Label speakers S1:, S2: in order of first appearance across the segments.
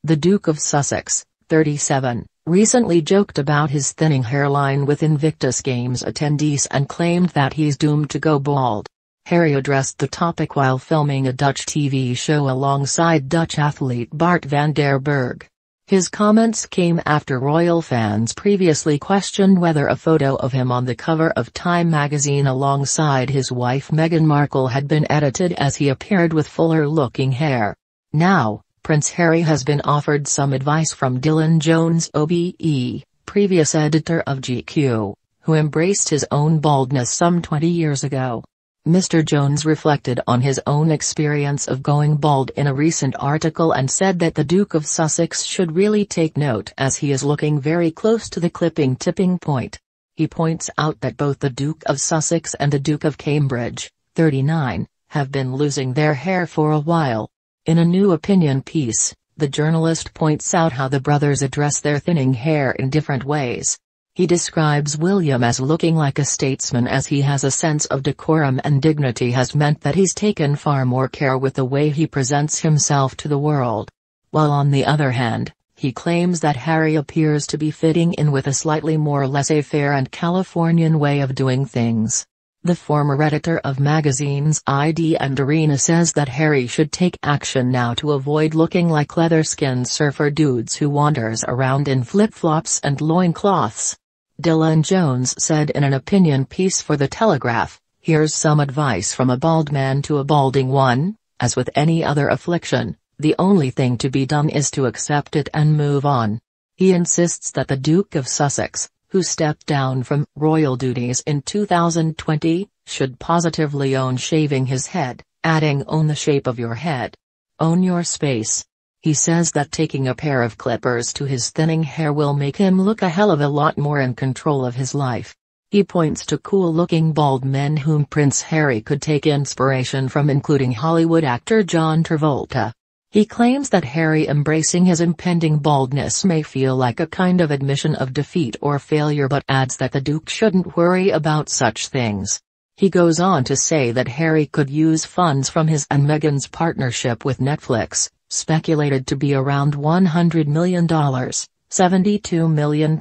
S1: The Duke of Sussex, 37, recently joked about his thinning hairline with Invictus Games attendees and claimed that he's doomed to go bald. Harry addressed the topic while filming a Dutch TV show alongside Dutch athlete Bart van der Berg. His comments came after royal fans previously questioned whether a photo of him on the cover of Time magazine alongside his wife Meghan Markle had been edited as he appeared with fuller-looking hair. Now, Prince Harry has been offered some advice from Dylan Jones OBE, previous editor of GQ, who embraced his own baldness some 20 years ago. Mr. Jones reflected on his own experience of going bald in a recent article and said that the Duke of Sussex should really take note as he is looking very close to the clipping tipping point. He points out that both the Duke of Sussex and the Duke of Cambridge, 39, have been losing their hair for a while. In a new opinion piece, the journalist points out how the brothers address their thinning hair in different ways. He describes William as looking like a statesman as he has a sense of decorum and dignity has meant that he's taken far more care with the way he presents himself to the world. While on the other hand, he claims that Harry appears to be fitting in with a slightly more laissez-faire and Californian way of doing things. The former editor of magazines ID and Arena says that Harry should take action now to avoid looking like leather-skinned surfer dudes who wanders around in flip-flops and loincloths. Dylan Jones said in an opinion piece for The Telegraph, "Here's some advice from a bald man to a balding one, as with any other affliction, the only thing to be done is to accept it and move on." He insists that the Duke of Sussex, who stepped down from royal duties in 2020, should positively own shaving his head, adding "own the shape of your head. Own your space." He says that taking a pair of clippers to his thinning hair will make him look a hell of a lot more in control of his life. He points to cool-looking bald men whom Prince Harry could take inspiration from, including Hollywood actor John Travolta. He claims that Harry embracing his impending baldness may feel like a kind of admission of defeat or failure, but adds that the Duke shouldn't worry about such things. He goes on to say that Harry could use funds from his and Meghan's partnership with Netflix, speculated to be around $100 million, £72 million,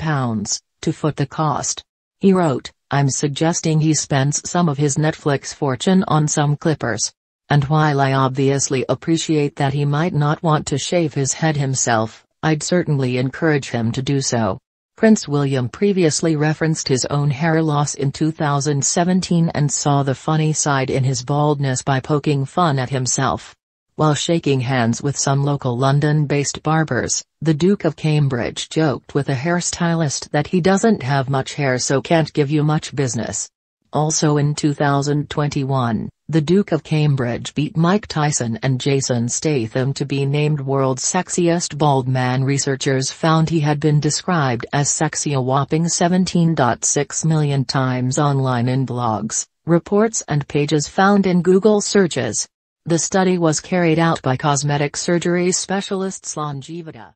S1: to foot the cost. He wrote, "I'm suggesting he spends some of his Netflix fortune on some clippers. And while I obviously appreciate that he might not want to shave his head himself, I'd certainly encourage him to do so." Prince William previously referenced his own hair loss in 2017 and saw the funny side in his baldness by poking fun at himself. While shaking hands with some local London-based barbers, the Duke of Cambridge joked with a hairstylist that he doesn't have much hair so can't give you much business. Also in 2021, the Duke of Cambridge beat Mike Tyson and Jason Statham to be named world's sexiest bald man. Researchers found he had been described as sexy a whopping 17.6 million times online in blogs, reports and pages found in Google searches. The study was carried out by cosmetic surgery specialists Longevita.